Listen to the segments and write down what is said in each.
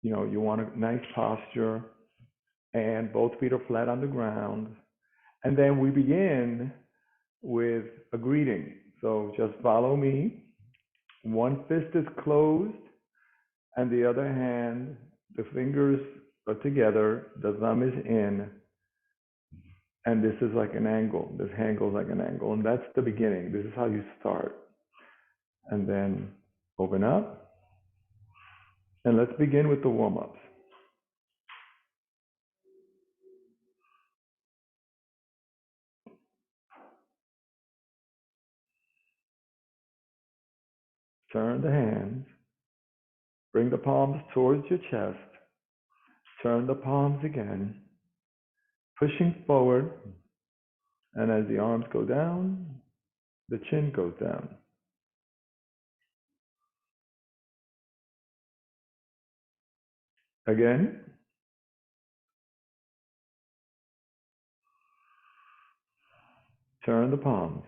you want a nice posture, and both feet are flat on the ground. And then we begin with a greeting. So just follow me. One fist is closed, and the other hand, the fingers are together, the thumb is in, and this is like an angle. This hand goes like an angle, and that's the beginning. This is how you start. And then open up, and let's begin with the warm-ups. Turn the hands, bring the palms towards your chest, turn the palms again, pushing forward, and as the arms go down, the chin goes down. Again. Turn the palms.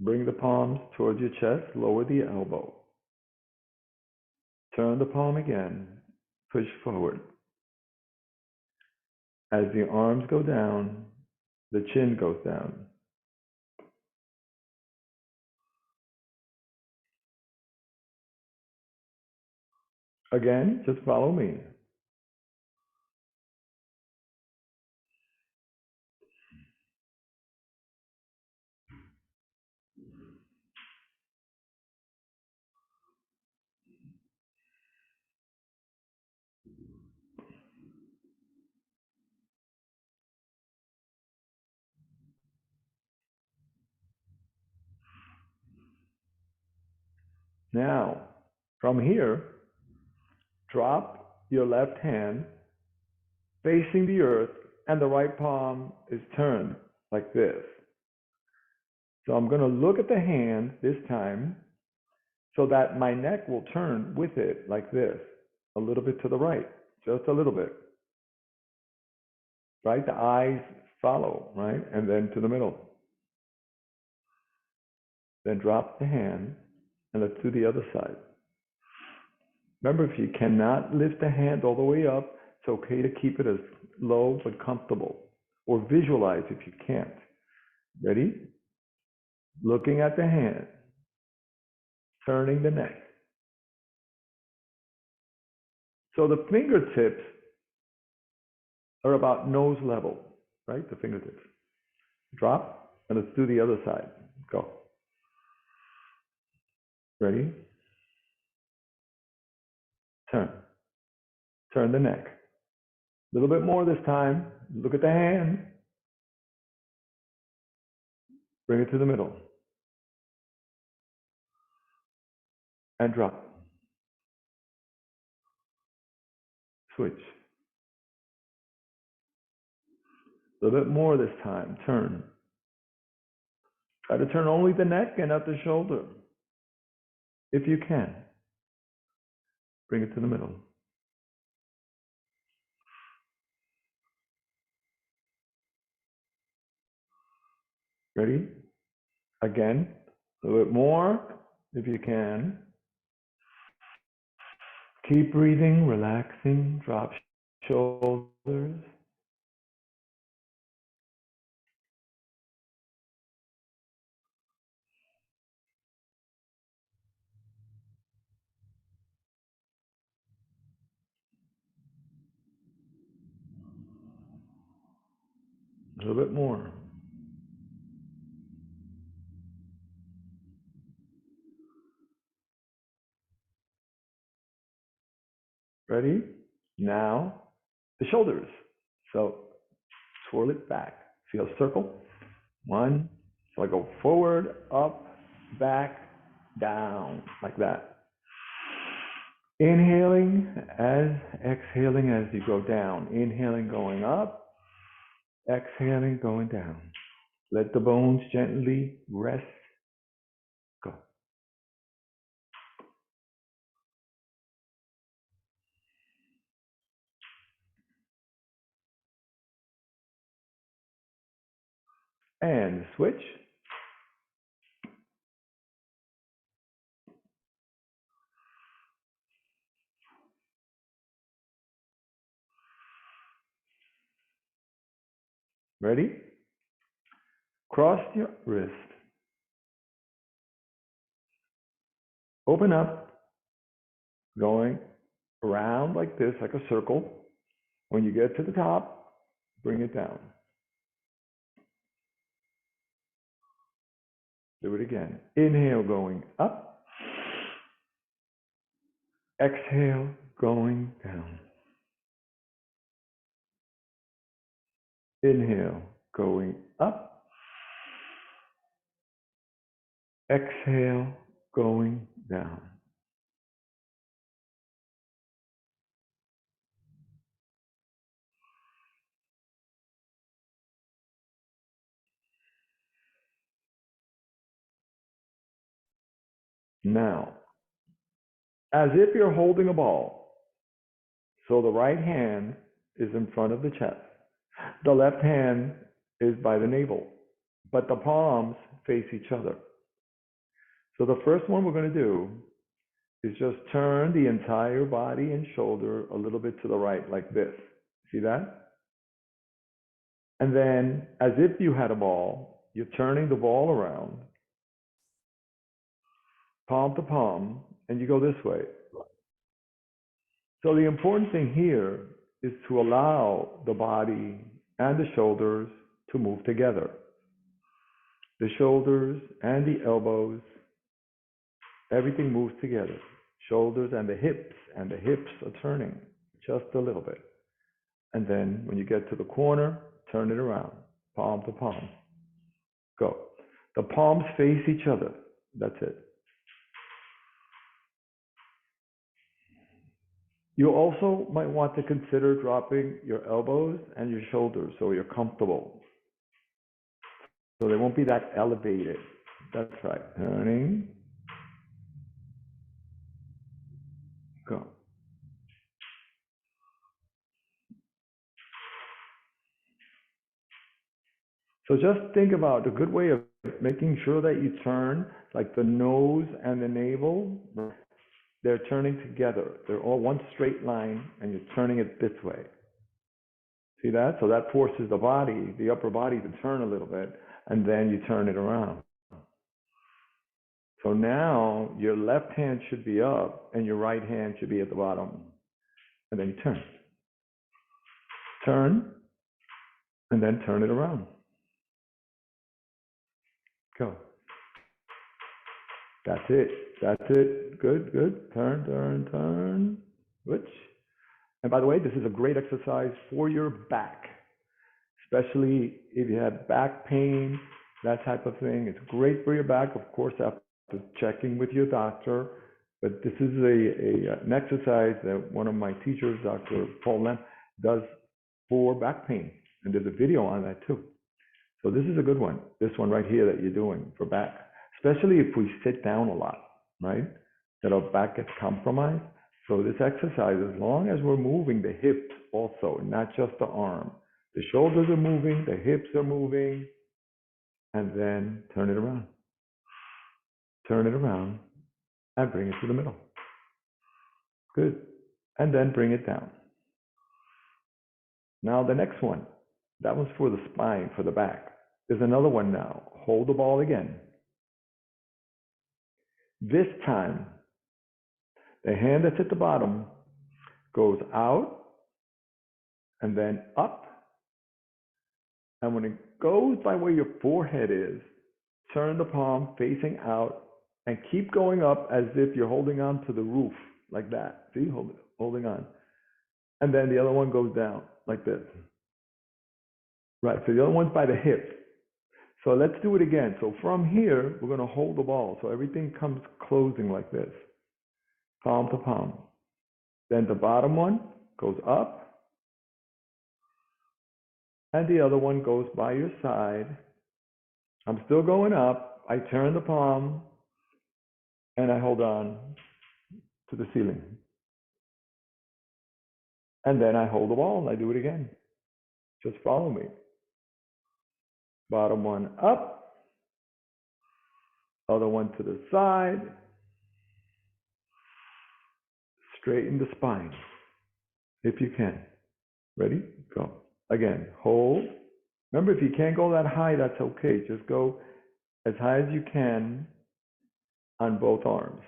Bring the palms towards your chest, lower the elbow. Turn the palm again, push forward. As the arms go down, the chin goes down. Again, just follow me. Now, from here, drop your left hand facing the earth, and the right palm is turned like this. So I'm going to look at the hand this time so that my neck will turn with it like this, a little bit to the right, just a little bit. Right? The eyes follow, right? And then to the middle. Then drop the hand, and let's do the other side. Remember, if you cannot lift the hand all the way up, it's okay to keep it as low but comfortable, or visualize if you can't. Ready? Looking at the hand, turning the neck. So the fingertips are about nose level, right? The fingertips. Drop, and let's do the other side. Go. Ready? Turn. Turn the neck. A little bit more this time. Look at the hand. Bring it to the middle. And drop. Switch. A little bit more this time. Turn. Try to turn only the neck and not the shoulder. If you can. Bring it to the middle. Ready? Again. A little bit more if you can. Keep breathing, relaxing. Drop shoulders. A little bit more. Ready? Now, the shoulders. So twirl it back. See a circle? One. So I go forward, up, back, down, like that. Inhaling as exhaling as you go down. Inhaling going up, exhaling going down. Let the bones gently rest. Go. And switch. Ready? Cross your wrist. Open up, going around like this, like a circle. When you get to the top, bring it down. Do it again. Inhale, going up. Exhale, going down. Inhale, going up. Exhale, going down. Now, as if you're holding a ball, so the right hand is in front of the chest. The left hand is by the navel, but the palms face each other. So the first one we're going to do is just turn the entire body and shoulder a little bit to the right like this. See that? And then, as if you had a ball, you're turning the ball around, palm to palm, and you go this way. So the important thing here is to allow the body and the shoulders to move together. The shoulders and the elbows, everything moves together. Shoulders and the hips are turning just a little bit. And then when you get to the corner, turn it around, palm to palm. Go. The palms face each other. That's it. You also might want to consider dropping your elbows and your shoulders so you're comfortable. So they won't be that elevated. That's right. Turning. Go. So just think about a good way of making sure that you turn, like the nose and the navel, they're turning together. They're all one straight line, and you're turning it this way. See that? So that forces the body, the upper body, to turn a little bit, and then you turn it around. So now your left hand should be up, and your right hand should be at the bottom. And then you turn. Turn, and then turn it around. Go. That's it. That's it. Good, good. Turn, turn, turn. Which? And by the way, this is a great exercise for your back, especially if you have back pain, that type of thing. It's great for your back, of course, after checking with your doctor. But this is an exercise that one of my teachers, Dr. Paul Lemp, does for back pain. And there's a video on that too. So this is a good one, this one right here that you're doing for back, especially if we sit down a lot, right? That our back gets compromised. So this exercise, as long as we're moving the hips also, not just the arm. The shoulders are moving, the hips are moving, and then turn it around. Turn it around and bring it to the middle. Good. And then bring it down. Now the next one, that one's for the spine, for the back. There's another one now. Hold the ball again. This time, the hand that's at the bottom goes out and then up. And when it goes by where your forehead is, turn the palm facing out and keep going up as if you're holding on to the roof, like that. See, holding on. And then the other one goes down, like this. Right, so the other one's by the hip. So let's do it again. So from here, we're going to hold the ball. So everything comes closing like this, palm to palm. Then the bottom one goes up, and the other one goes by your side. I'm still going up. I turn the palm, and I hold on to the ceiling. And then I hold the ball, and I do it again. Just follow me. Bottom one up, other one to the side. Straighten the spine, if you can. Ready? Go. Again, hold, Remember, if you can't go that high, that's okay. Just go as high as you can on both arms.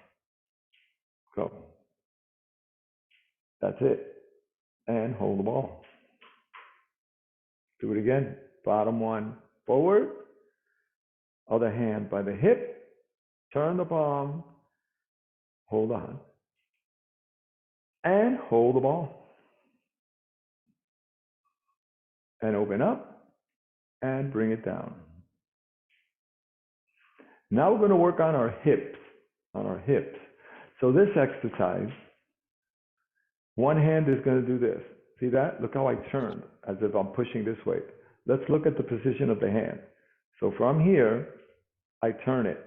Go. That's it. And hold the ball. Do it again. Bottom one forward. Other hand by the hip. Turn the palm. Hold on. And hold the ball. And open up. And bring it down. Now we're going to work on our hips. So this exercise, one hand is going to do this. See that? Look how I turned, as if I'm pushing this way. Let's look at the position of the hand. So from here, I turn it,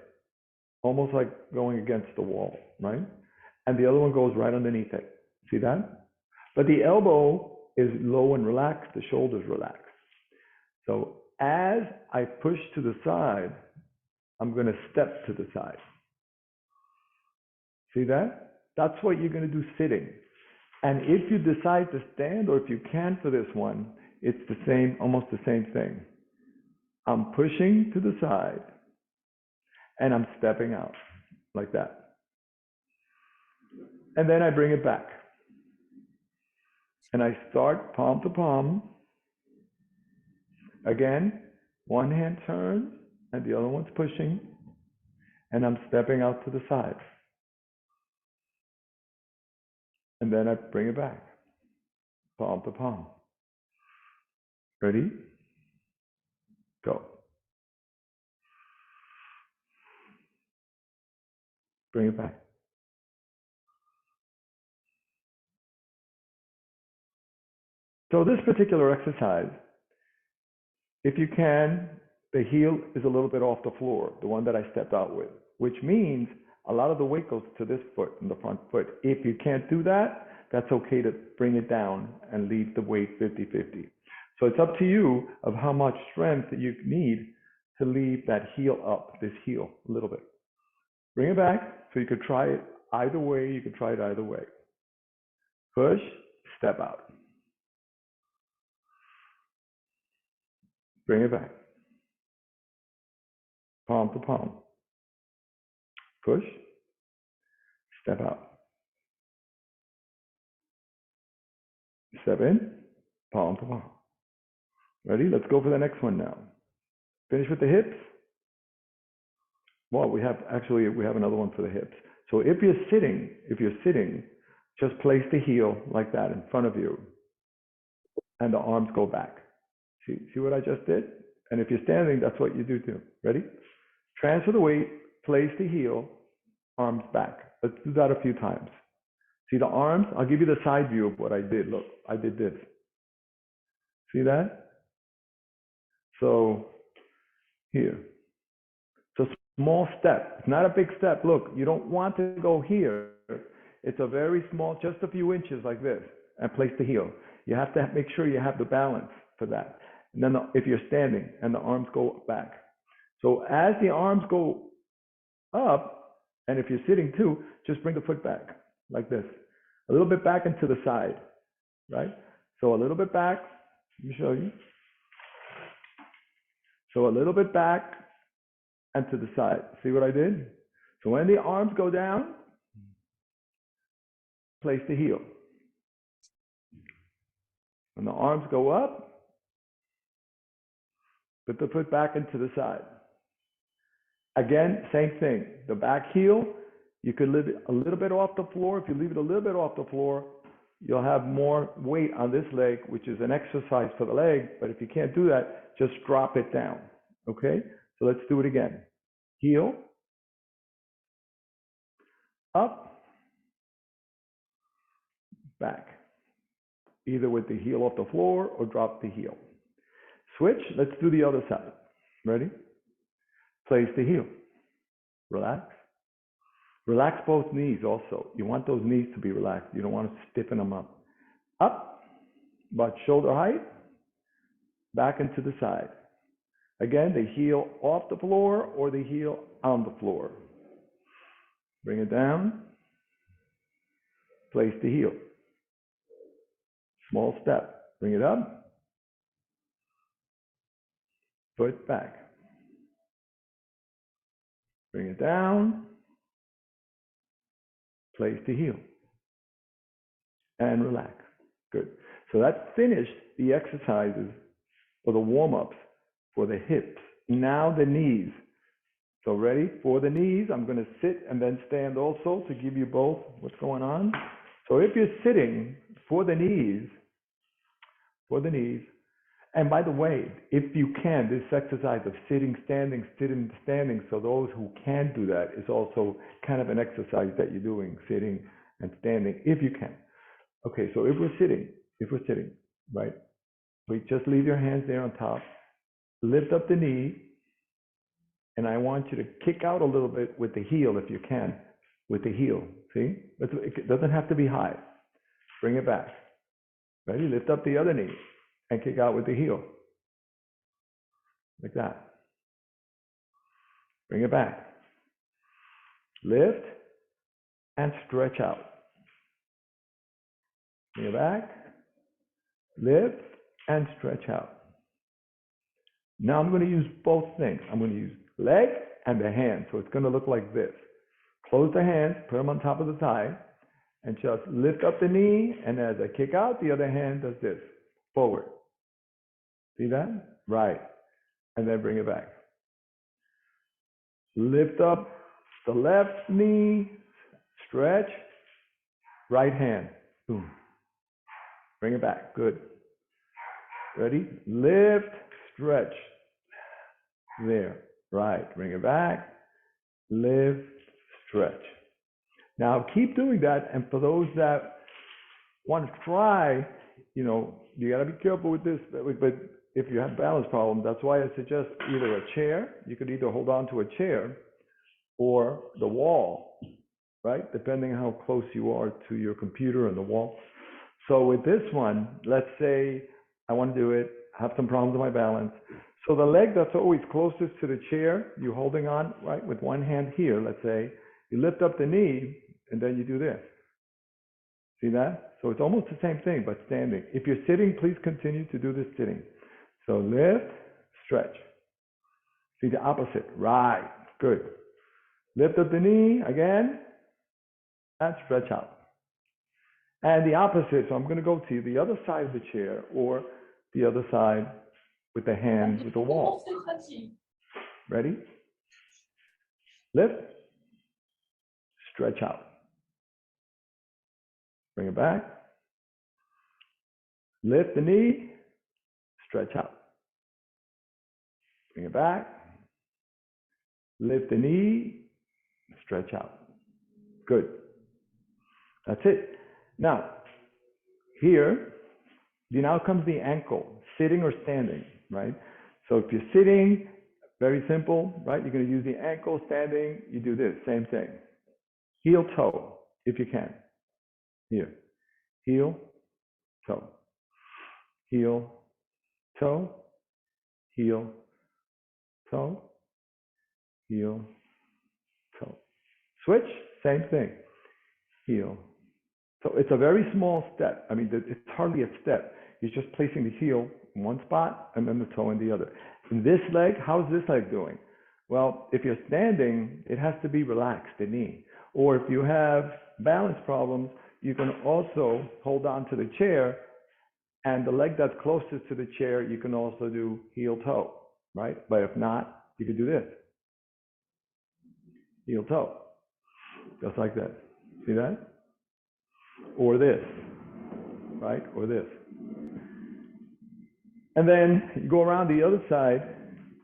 almost like going against the wall, right? And the other one goes right underneath it. See that? But the elbow is low and relaxed, the shoulder's relaxed. So as I push to the side, I'm going to step to the side. See that? That's what you're going to do sitting. And if you decide to stand, or if you can for this one, it's the same, almost the same thing. I'm pushing to the side, and I'm stepping out, like that. And then I bring it back. And I start palm to palm. Again, one hand turns, and the other one's pushing, and I'm stepping out to the side. And then I bring it back, palm to palm. Ready? Go. Bring it back. So this particular exercise, if you can, the heel is a little bit off the floor, the one that I stepped out with, which means a lot of the weight goes to this foot, in the front foot. If you can't do that, that's okay to bring it down and leave the weight 50-50. So it's up to you of how much strength that you need to leave that heel up, this heel, a little bit. Bring it back, so you could try it either way. You could try it either way. Push, step out. Bring it back. Palm to palm. Push, step out. Step in, palm to palm. Ready? Let's go for the next one now. Finish with the hips. Well, we have another one for the hips. So if you're sitting, just place the heel like that in front of you, and the arms go back. See what I just did? And if you're standing, that's what you do too. Ready? Transfer the weight, place the heel, arms back. Let's do that a few times. See the arms? I'll give you the side view of what I did. Look, I did this. See that? So here. It's a small step. It's not a big step. Look, you don't want to go here. It's a very small, just a few inches like this, and place the heel. You have to make sure you have the balance for that. And then if you're standing and the arms go back. So as the arms go up, and if you're sitting too, just bring the foot back like this. A little bit back and to the side, right? So a little bit back. Let me show you. So a little bit back and to the side. See what I did? So when the arms go down, place the heel. When the arms go up, put the foot back into the side. Again, same thing. The back heel, you could leave it a little bit off the floor. If you leave it a little bit off the floor, you'll have more weight on this leg, which is an exercise for the leg. But if you can't do that, just drop it down. Okay? So let's do it again. Heel, up, back. Either with the heel off the floor or drop the heel. Switch, let's do the other side. Ready? Place the heel. Relax. Relax both knees also. You want those knees to be relaxed. You don't want to stiffen them up. Up, about shoulder height, back and to the side. Again, the heel off the floor or the heel on the floor. Bring it down. Place the heel. Small step. Bring it up. foot back. Bring it down, place the heel, and relax. Good. So that finished the exercises for the warm-ups for the hips. Now the knees. So ready for the knees? I'm going to sit and then stand also to give you both what's going on. So if you're sitting for the knees, and by the way, if you can, this exercise of sitting, standing, so those who can do that is also kind of an exercise that you're doing, sitting and standing, if you can. Okay, so if we're sitting, right, we just leave your hands there on top, lift up the knee, and I want you to kick out a little bit with the heel if you can, with the heel, see? It doesn't have to be high. Bring it back. Ready? Lift up the other knee and kick out with the heel. Like that. Bring it back. Lift and stretch out. Bring it back. Lift and stretch out. Now I'm going to use both things. I'm going to use leg and the hand. So it's going to look like this. Close the hands, put them on top of the thigh, and just lift up the knee. And as I kick out, the other hand does this. Forward. See that? Right. And then bring it back. Lift up the left knee, stretch, right hand. Boom. Bring it back. Good. Ready? Lift, stretch. There. Right. Bring it back. Lift, stretch. Now keep doing that. And for those that want to try, you got to be careful with this. But if you have balance problems, that's why I suggest either a chair. You could either hold on to a chair or the wall, right? Depending how close you are to your computer and the wall. So with this one, let's say I want to do it, have some problems with my balance. So the leg that's always closest to the chair, you're holding on, right, with one hand here, let's say, you lift up the knee, and then you do this. See that? So it's almost the same thing, but standing. If you're sitting, please continue to do this sitting. So lift, stretch. See the opposite. Right. Good. Lift up the knee again, and stretch out. And the opposite, so I'm going to go to the other side of the chair or the other side with the hand with the wall. Ready? Lift, stretch out. Bring it back. Lift the knee, stretch out. Bring it back. Lift the knee, stretch out. Good. That's it. Now, here, now comes the ankle, sitting or standing, right? So if you're sitting, very simple, right? You're going to use the ankle. Standing, you do this, same thing. Heel, toe, if you can. Here. Heel, toe. Heel, toe. Heel, toe. Heel, toe. Switch, same thing. Heel. So it's a very small step. I mean, it's hardly a step. You're just placing the heel in one spot and then the toe in the other. In this leg, how's this leg doing? Well, if you're standing, it has to be relaxed, the knee. Or if you have balance problems, you can also hold on to the chair, and the leg that's closest to the chair, you can also do heel toe, right? But if not, you could do this. Heel toe. Just like that. See that? Or this, right? Or this. And then you go around the other side.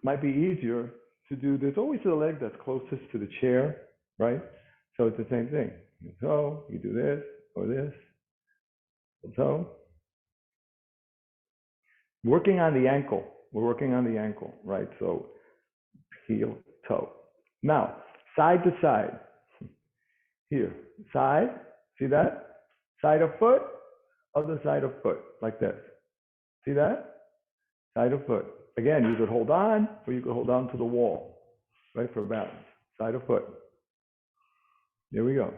Might be easier to do. There's always the leg that's closest to the chair, right? So it's the same thing. So you do this or this. So working on the ankle. We're working on the ankle, right? So heel, toe. Now, side to side. Here, side. See that? Side of foot, other side of foot, like this. See that? Side of foot. Again, you could hold on, or you could hold on to the wall, right, for balance. Side of foot. There we go.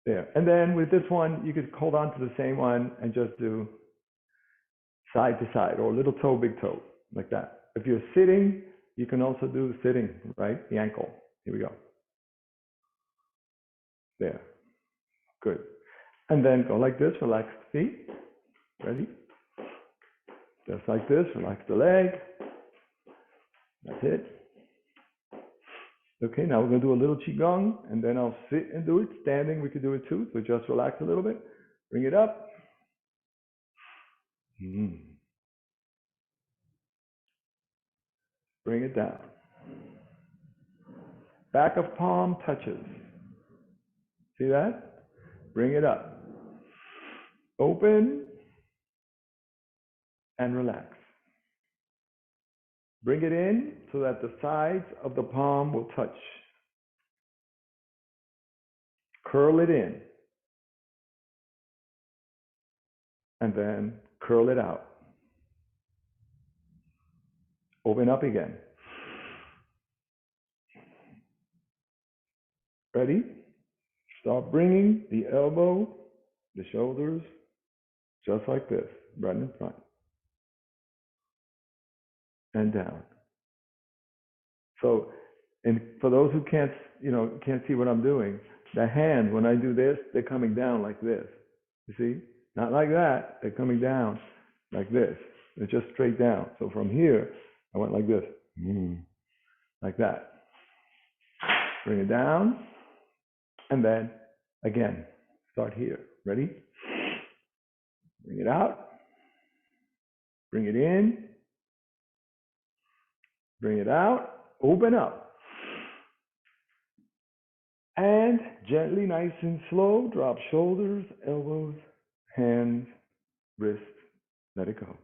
There. And then with this one, you could hold on to the same one and just do side to side, or little toe, big toe. like that. If you're sitting, you can also do the sitting, right? The ankle. Here we go. There. Good. And then go like this, relax the feet. Ready? Just like this, relax the leg. That's it. Okay, now we're going to do a little Qigong, and then I'll sit and do it. Standing, we could do it too. So just relax a little bit. Bring it up. Bring it down. Back of palm touches. See that? Bring it up. Open and relax. Bring it in so that the sides of the palm will touch. Curl it in. And then curl it out. Open up again. Ready? Start bringing the elbow, the shoulders, just like this, right in front. And down. So, and for those who can't see what I'm doing, the hands, when I do this, they're coming down like this. You see? Not like that. They're coming down like this. They're just straight down. So from here, I went like this. Like that. Bring it down. And then, again, start here. Ready? Bring it out. Bring it in. Bring it out. Open up. And gently, nice and slow, drop shoulders, elbows, hands, wrists. Let it go.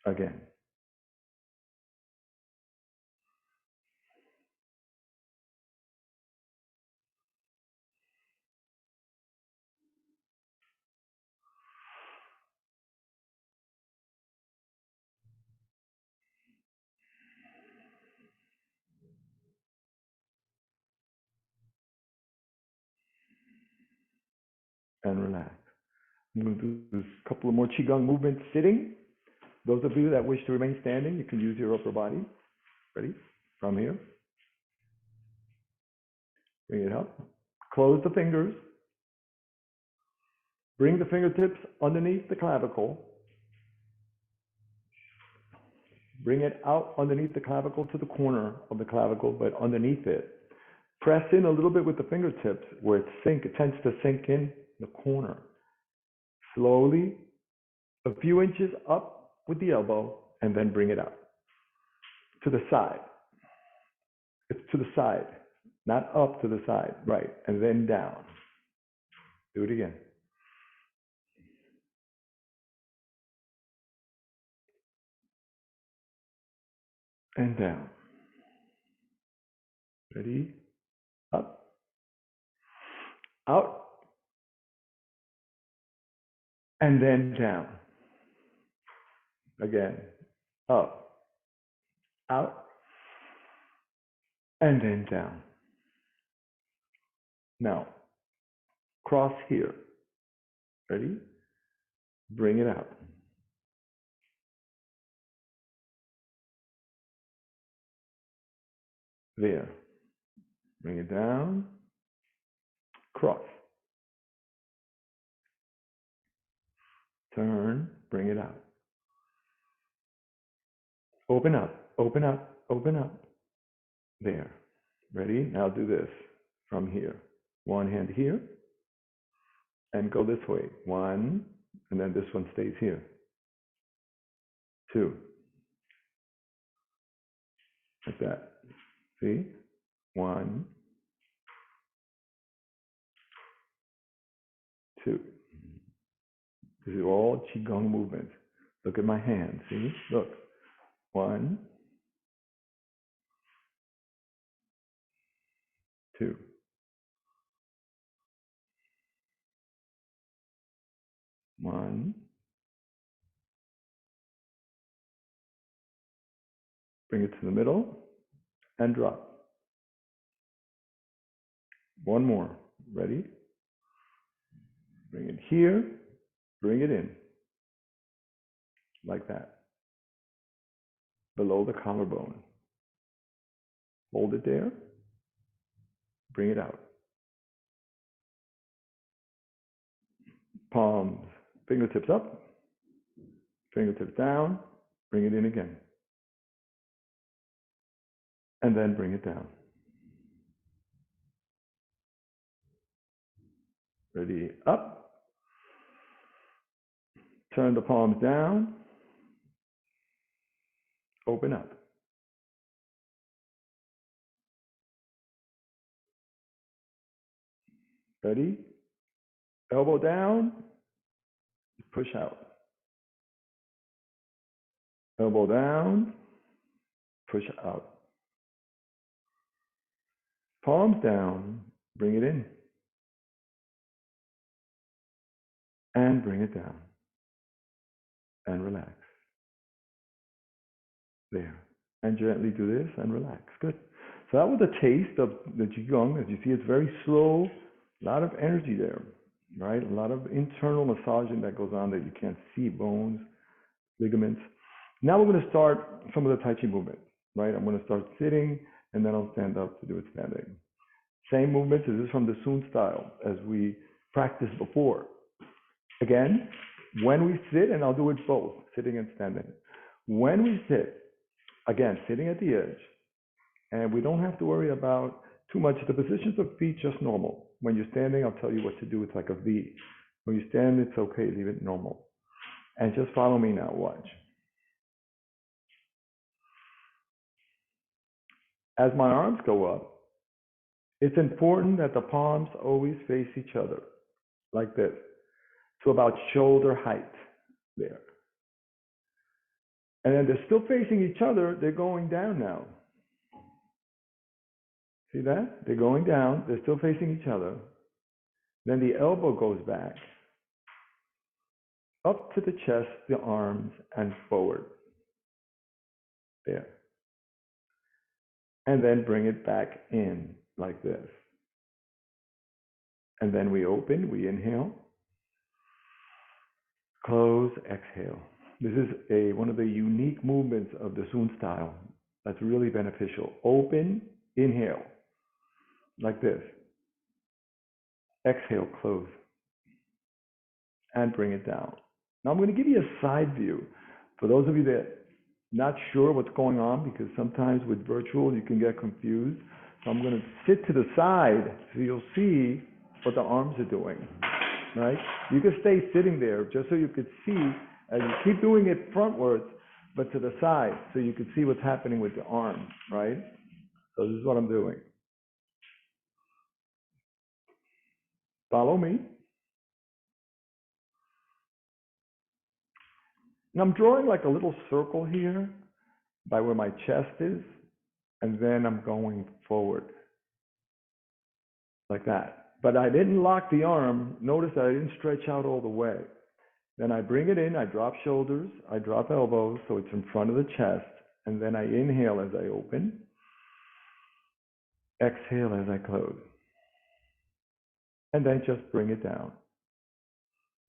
Again. And relax. I'm going to do a couple of more Qigong movements sitting. Those of you that wish to remain standing, you can use your upper body. Ready? From here. Bring it up. Close the fingers. Bring the fingertips underneath the clavicle. Bring it out underneath the clavicle to the corner of the clavicle, but underneath it. Press in a little bit with the fingertips where it tends to sink in the corner. Slowly, a few inches up with the elbow, and then bring it up. To the side. It's to the side, not up, to the side, right, and then down. Do it again. And down. Ready? Up. Out. And then down. Again. Up. Out. And then down. Now, cross here. Ready? Bring it out. There. Bring it down. Cross. Turn. Bring it out. Open up. Open up. Open up. There. Ready? Now do this from here. One hand here. And go this way. One. And then this one stays here. Two. Like that. See? One. Two. These are all Qigong movements. Look at my hand. See? Look. One. Two. One. Bring it to the middle and drop. One more. Ready? Bring it here, bring it in, like that, below the collarbone. Hold it there, bring it out. Palms, fingertips up, fingertips down, bring it in again. And then bring it down. Ready, up. Turn the palms down. Open up. Ready? Elbow down. Push out. Elbow down. Push out. Palms down. Bring it in. And bring it down. And relax. There. And gently do this and relax. Good. So that was a taste of the Qigong. As you see, it's very slow. A lot of energy there, right? A lot of internal massaging that goes on that you can't see, bones, ligaments. Now we're going to start some of the Tai Chi movements, right? I'm going to start sitting, and then I'll stand up to do it standing. Same movements. This is from the Sun style, as we practiced before. Again, when we sit, and I'll do it both, sitting and standing. When we sit, again, sitting at the edge, and we don't have to worry about too much. The positions of feet, just normal. When you're standing, I'll tell you what to do. It's like a V. When you stand, it's okay. Leave it normal. And just follow me now. Watch. As my arms go up, it's important that the palms always face each other, like this, to about shoulder height there. And then they're still facing each other. They're going down now. See that? They're going down. They're still facing each other. Then the elbow goes back, up to the chest, the arms, and forward. There. And then bring it back in like this. And then we open, we inhale, close, exhale. This is one of the unique movements of the Sun style that's really beneficial. Open, inhale, like this. Exhale, close, and bring it down. Now I'm going to give you a side view. For those of you that are not sure what's going on, because sometimes with virtual you can get confused. So I'm going to sit to the side so you'll see what the arms are doing, right? You can stay sitting there just so you could see, and you keep doing it frontwards, but to the side so you can see what's happening with the arms, right? So this is what I'm doing. Follow me. And I'm drawing like a little circle here by where my chest is, and then I'm going forward like that. But I didn't lock the arm. Notice that I didn't stretch out all the way. Then I bring it in, I drop shoulders, I drop elbows, so it's in front of the chest, and then I inhale as I open, exhale as I close, and then just bring it down.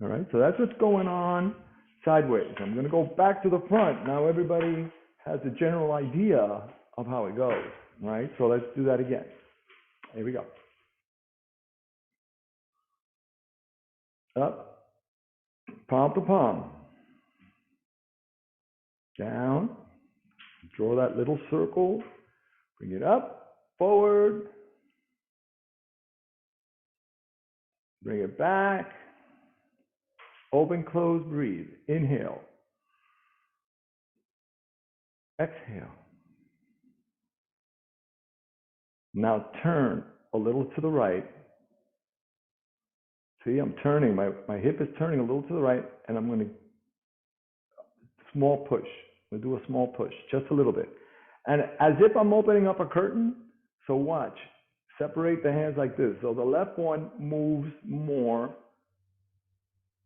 All right, so that's what's going on sideways. I'm going to go back to the front. Now everybody has a general idea of how it goes, right? So let's do that again. Here we go. Up, palm to palm. Down, draw that little circle, bring it up, forward, bring it back, open, close, breathe. Inhale, exhale. Now turn a little to the right. See, I'm turning, my hip is turning a little to the right, and I'm going to small push. I'm going to do a small push, just a little bit. And as if I'm opening up a curtain, so watch. Separate the hands like this. So the left one moves more,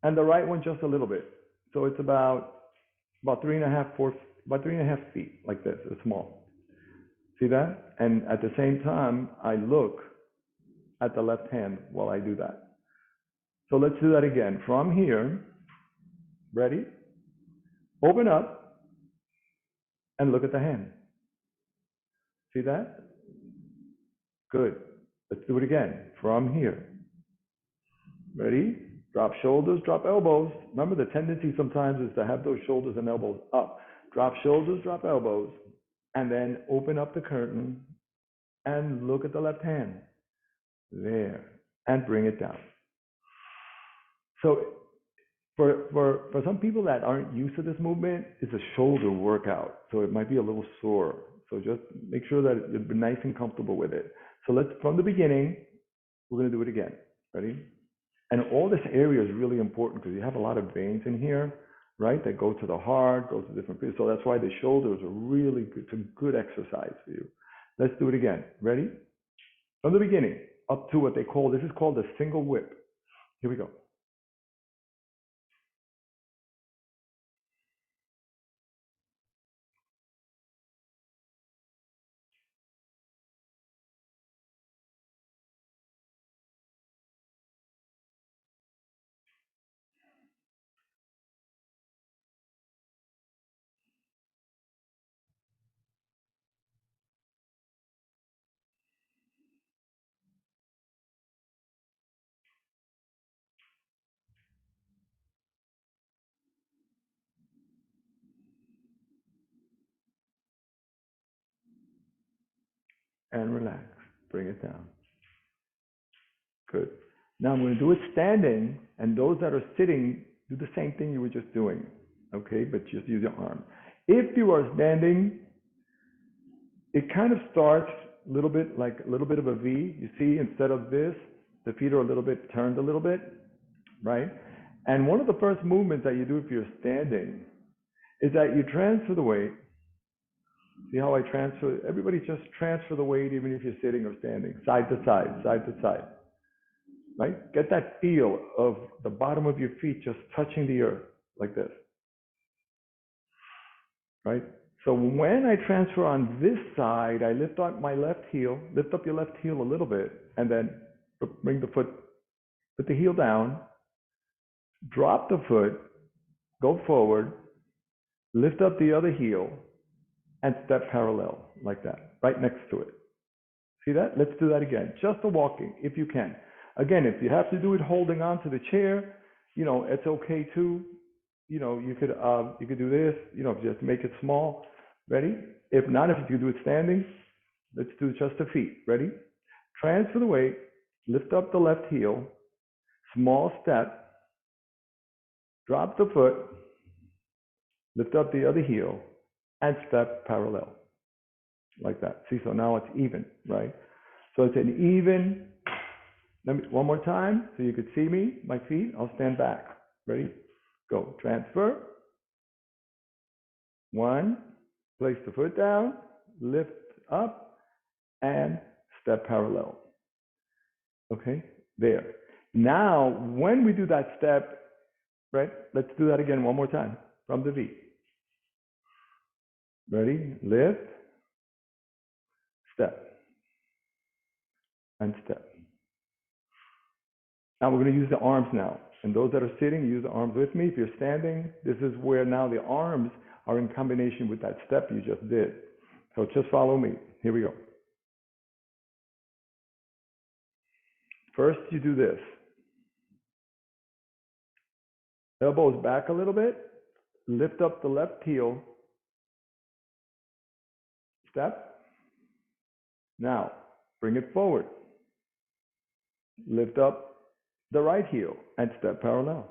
and the right one just a little bit. So it's about 3.5 feet, like this. It's small. See that? And at the same time, I look at the left hand while I do that. So let's do that again. From here, ready? Open up and look at the hand. See that? Good. Let's do it again. From here. Ready? Drop shoulders, drop elbows. Remember, the tendency sometimes is to have those shoulders and elbows up. Drop shoulders, drop elbows, and then open up the curtain and look at the left hand. There. And bring it down. So for some people that aren't used to this movement, it's a shoulder workout. So it might be a little sore. So just make sure that you're nice and comfortable with it. So let's, from the beginning, we're going to do it again. Ready? And all this area is really important because you have a lot of veins in here, right? That go to the heart, go to different places. So that's why the shoulders are really good. It's a good exercise for you. Let's do it again. Ready? From the beginning up to what they call, this is called a single whip. Here we go. And relax. Bring it down. Good. Now I'm going to do it standing, and those that are sitting, do the same thing you were just doing, okay? But just use your arm. If you are standing, it kind of starts a little bit like a little bit of a V. You see, instead of this, the feet are a little bit turned a little bit, right? And one of the first movements that you do if you're standing is that you transfer the weight. See how I transfer? Everybody just transfer the weight even if you're sitting or standing, side to side, side to side. Right? Get that feel of the bottom of your feet just touching the earth like this. Right? So when I transfer on this side, I lift up my left heel, lift up your left heel a little bit, and then bring the foot, put the heel down, drop the foot, go forward, lift up the other heel, and step parallel like that, right next to it. See that? Let's do that again. Just a walking, if you can. Again, if you have to do it holding on to the chair, it's okay too. You could do this, just make it small. Ready? If not, if you do it standing, let's do just the feet. Ready? Transfer the weight, lift up the left heel, small step, drop the foot, lift up the other heel, and step parallel. Like that. See, so now it's even, right? So it's an even. One more time so you could see me, my feet. I'll stand back. Ready? Go. Transfer. One. Place the foot down. Lift up. And step parallel. Okay? There. Now, when we do that step, right? Let's do that again one more time from the V. Ready? Lift. Step. And step. Now we're going to use the arms now. And those that are sitting, use the arms with me. If you're standing, this is where now the arms are in combination with that step you just did. So just follow me. Here we go. First, you do this. Elbows back a little bit. Lift up the left heel. Step. Now, bring it forward. Lift up the right heel and step parallel.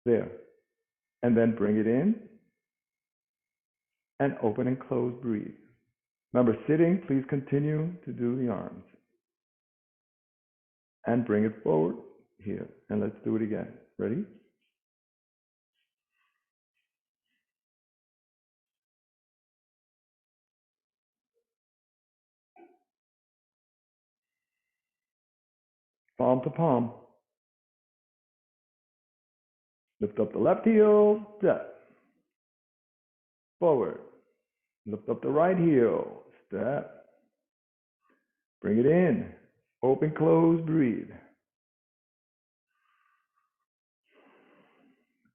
There. And then bring it in. And open and close, breathe. Remember, sitting, please continue to do the arms. And bring it forward here. And let's do it again. Ready? Palm to palm. Lift up the left heel, step. Forward. Lift up the right heel, step. Bring it in. Open, close, breathe.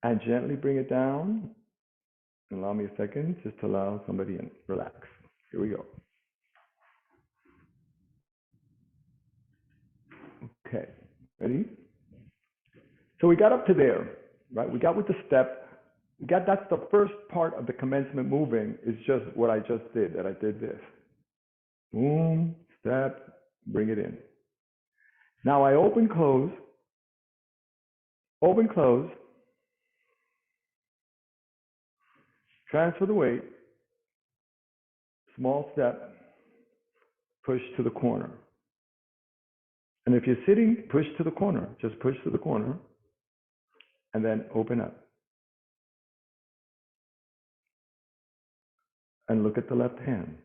and gently bring it down. Allow me a second just to allow somebody in. Relax. Here we go. Okay, ready? So we got up to there, right? We got with the step. We got, that's the first part of the commencement moving, is just what I just did, that I did this. Boom, step, bring it in. Now I open, close, transfer the weight, small step, push to the corner. And if you're sitting, push to the corner, just push to the corner, and then open up. And look at the left hand,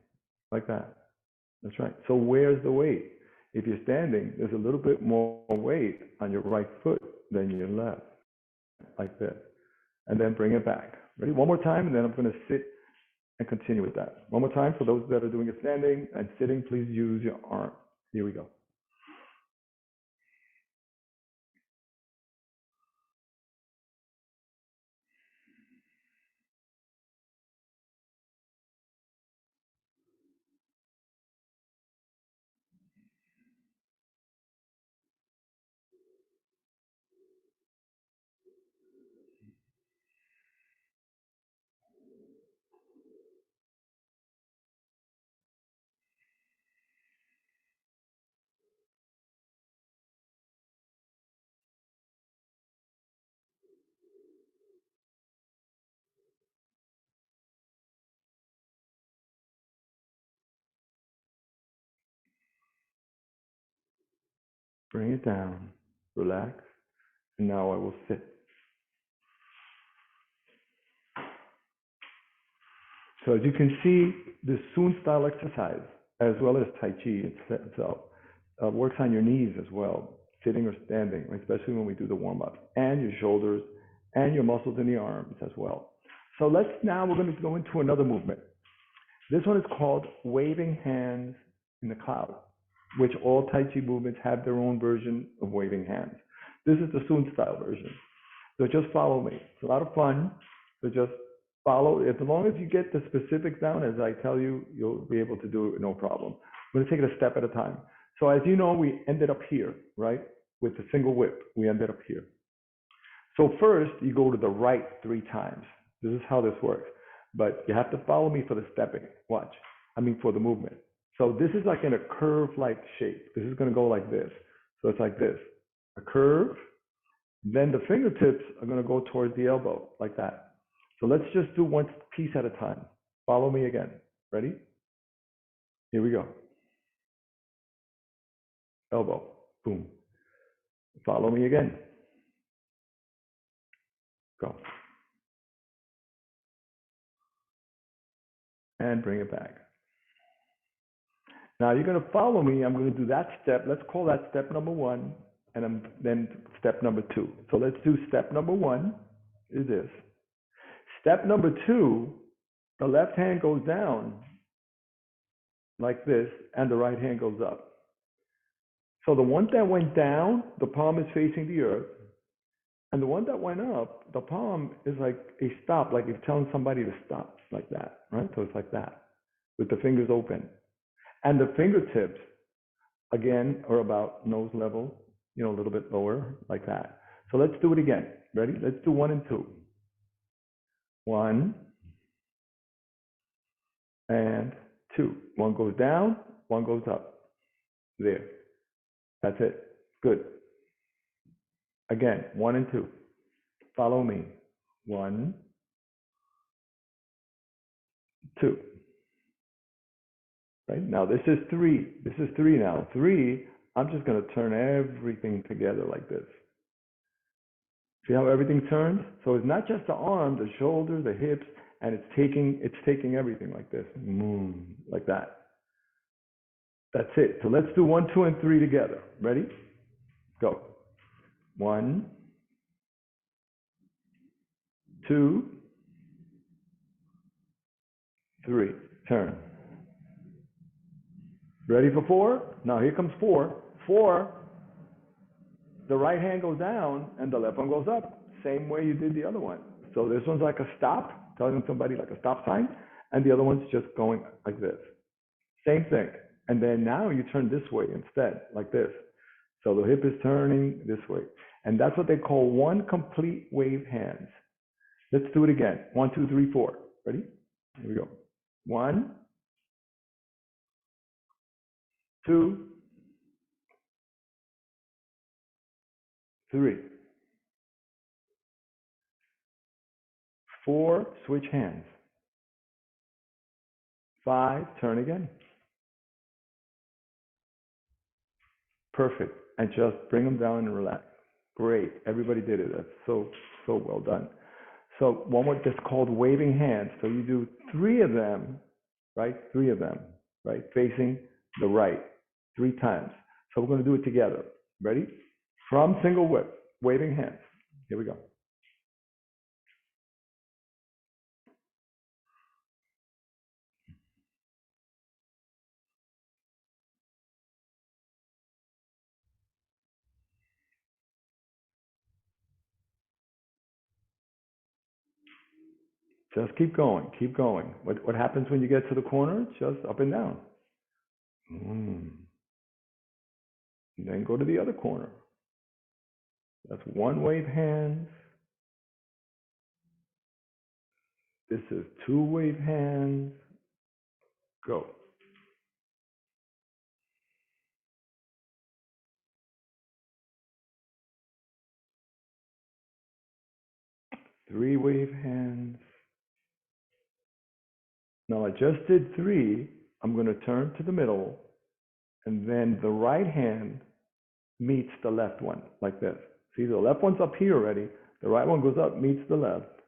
like that. That's right. So where's the weight? If you're standing, there's a little bit more weight on your right foot than your left, like this. And then bring it back. Ready? One more time, and then I'm going to sit and continue with that. One more time, for those that are doing it standing and sitting, please use your arm. Here we go. Bring it down, relax, and now I will sit. So as you can see, the Sun style exercise, as well as Tai Chi itself, works on your knees as well, sitting or standing, especially when we do the warm-up, and your shoulders, and your muscles in the arms as well. So we're going to go into another movement. This one is called waving hands in the cloud, which all Tai Chi movements have their own version of waving hands. This is the Sun style version. So just follow me. It's a lot of fun. So just follow. As long as you get the specifics down, as I tell you, you'll be able to do it no problem. I'm going to take it a step at a time. So as you know, we ended up here, right? With the single whip, we ended up here. So first, you go to the right 3 times. This is how this works. But you have to follow me for the stepping. Watch. For the movement. So this is like in a curve-like shape. This is going to go like this. So it's like this. A curve. Then the fingertips are going to go towards the elbow, like that. So let's just do one piece at a time. Follow me again. Ready? Here we go. Elbow. Boom. Follow me again. Go. And bring it back. Now you're going to follow me. I'm going to do that step. Let's call that step number 1, and then step number 2. So let's do step number 1 is this. Step number 2, the left hand goes down like this, and the right hand goes up. So the one that went down, the palm is facing the earth. And the one that went up, the palm is like a stop, like you're telling somebody to stop, like that, right? So it's like that, with the fingers open. And the fingertips, again, are about nose level, a little bit lower, like that. So let's do it again. Ready? Let's do 1 and 2. 1 and 2. One goes down, one goes up. There. That's it. Good. Again, 1 and 2. Follow me. 1, 2. Right? Now this is 3. This is 3 now. 3, I'm just going to turn everything together like this. See how everything turns? So it's not just the arm, the shoulder, the hips, and it's taking everything like this. Like that. That's it. So let's do 1, 2, and 3 together. Ready? Go. 1, 2, 3. Turn. Ready for 4? Now here comes 4. 4, the right hand goes down and the left one goes up. same way you did the other one. So this one's like a stop, telling somebody like a stop sign, and the other one's just going like this. Same thing. And then now you turn this way instead, like this. So the hip is turning this way. And that's what they call one complete wave hands. Let's do it again. 1, 2, 3, 4. Ready? Here we go. 1, 2, 3, 4, switch hands. 5, turn again. Perfect. And just bring them down and relax. Great. Everybody did it. That's so well done. So one more that's called waving hands. So you do 3 of them, right? 3 of them, right? Facing the right 3 times. So we're going to do it together. Ready? From single whip, waving hands. Here we go. Just keep going, keep going. What happens when you get to the corner? Just up and down. And then go to the other corner. That's 1 wave hands. This is 2 wave hands. Go. 3 wave hands. Now I just did 3. I'm going to turn to the middle, and then the right hand meets the left one, like this. See, the left one's up here already. The right one goes up, meets the left,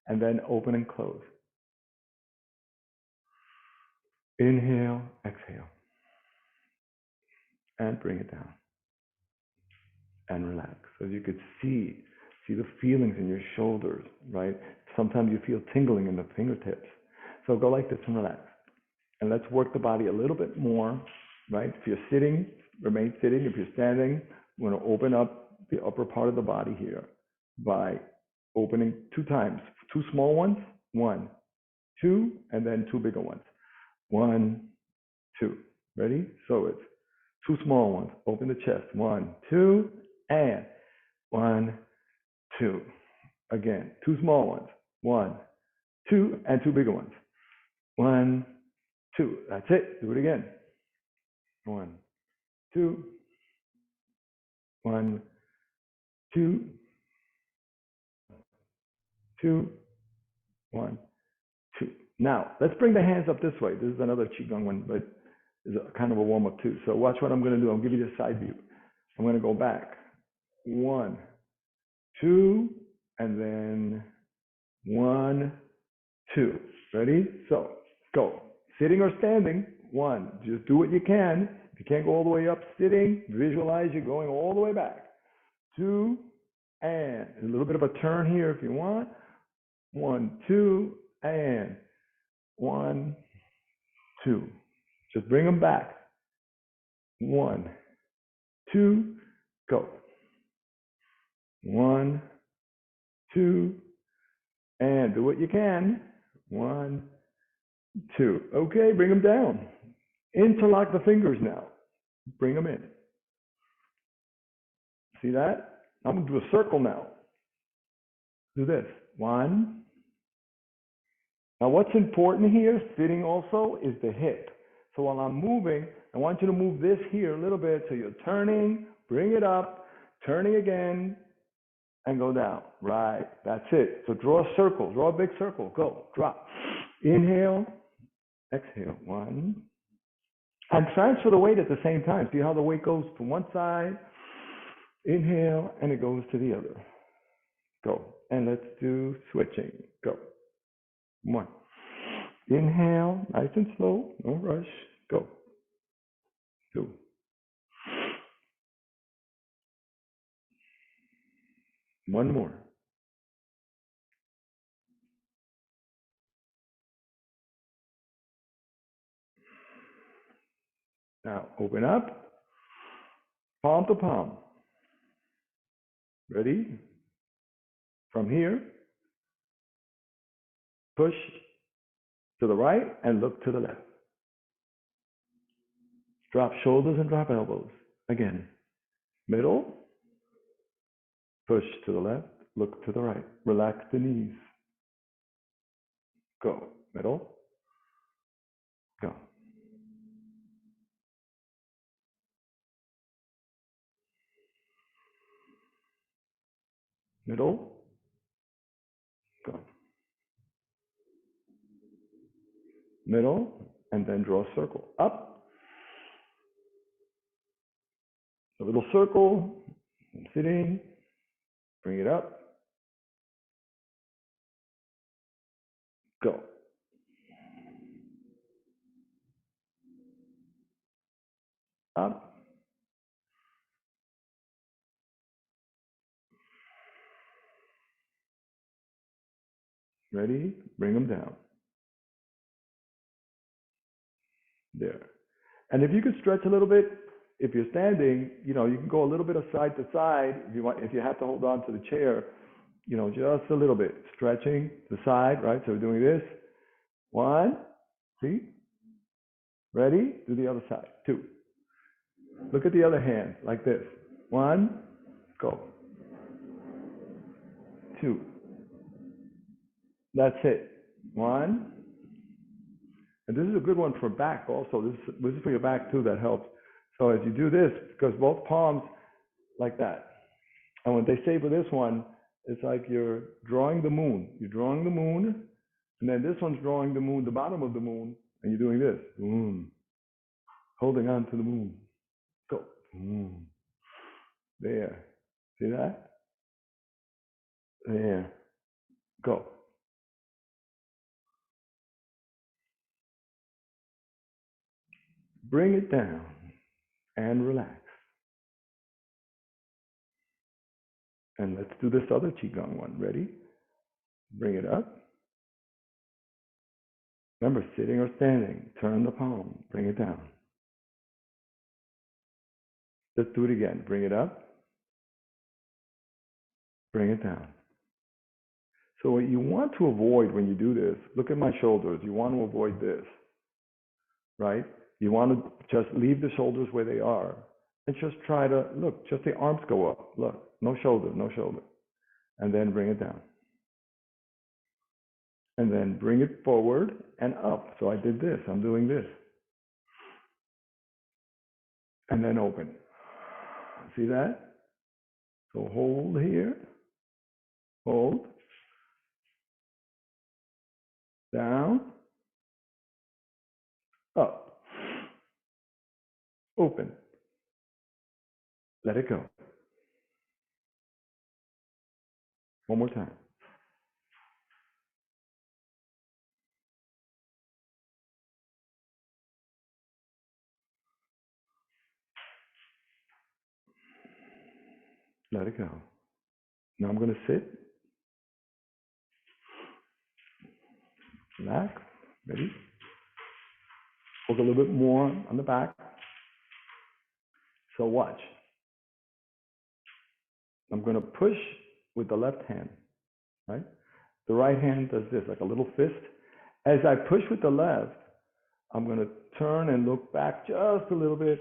and then open and close. Inhale, exhale, and bring it down, and relax. So you could see the feelings in your shoulders, right? Sometimes you feel tingling in the fingertips. So go like this and relax. And let's work the body a little bit more, right? If you're sitting, remain sitting. If you're standing, we're going to open up the upper part of the body here by opening 2 times. 2 small ones, 1, 2, and then 2 bigger ones. 1, 2. Ready? So it's 2 small ones. Open the chest. 1, 2, and 1, 2. Again, 2 small ones. 1, 2, and 2 bigger ones. 1, 2. That's it. Do it again. 1, 2, 1, 2, 2, 1, 2. Now, let's bring the hands up this way. This is another Qigong one, but it's kind of a warm-up too. So watch what I'm going to do. I'll give you the side view. I'm going to go back. 1, 2, and then 1, 2. Ready? So go. Sitting or standing. 1. Just do what you can. If you can't go all the way up sitting, visualize you're going all the way back. 2, and a little bit of a turn here if you want. 1, 2, and 1, 2. Just bring them back. 1, 2, go. 1, 2, and do what you can. 1, 2. Okay, bring them down. Interlock the fingers now. Bring them in. See that? I'm going to do a circle now. Do this. 1. Now what's important here, sitting also, is the hip. So while I'm moving, I want you to move this here a little bit. So you're turning, bring it up, turning again, and go down. Right, that's it. So draw a circle, draw a big circle. Go, drop. Inhale, exhale. 1. And transfer the weight at the same time. See how the weight goes to one side? Inhale, and it goes to the other. Go. And let's do switching. Go. 1. Inhale, nice and slow, no rush. Go. 2. 1 more. Now open up, palm to palm. Ready? From here, push to the right and look to the left. Drop shoulders and drop elbows. Again, middle, push to the left, look to the right. Relax the knees. Go. Middle, go. Middle, go. Middle, and then draw a circle. Up, a little circle, sitting, bring it up, go. Up, ready, bring them down. There. And if you could stretch a little bit, if you're standing, you can go a little bit of side to side if you want, if you have to hold on to the chair, just a little bit. Stretching the side, right? So we're doing this. 1, see? Ready? Do the other side. 2. Look at the other hand, like this. 1, go. 2. That's it. 1. And this is a good one for back also. This is for your back too, that helps. So as you do this, because both palms like that. And when they say for this one, it's like you're drawing the moon. You're drawing the moon, and then this one's drawing the moon, the bottom of the moon, and you're doing this. Holding on to the moon. Go. There. See that? There. Go. Bring it down and relax. And let's do this other Qigong one. Ready? Bring it up. Remember, sitting or standing. Turn the palm. Bring it down. Let's do it again. Bring it up. Bring it down. So what you want to avoid when you do this, look at my shoulders. You want to avoid this, right? You want to just leave the shoulders where they are and just try to, look, just the arms go up. Look, no shoulder, no shoulder. And then bring it down. And then bring it forward and up. So I did this, I'm doing this. And then open. See that? So hold here, hold, down, up, open, let it go. One more time. Let it go. Now I'm going to sit, relax, ready? Work a little bit more on the back. So watch. I'm going to push with the left hand, right? The right hand does this, like a little fist. As I push with the left, I'm going to turn and look back just a little bit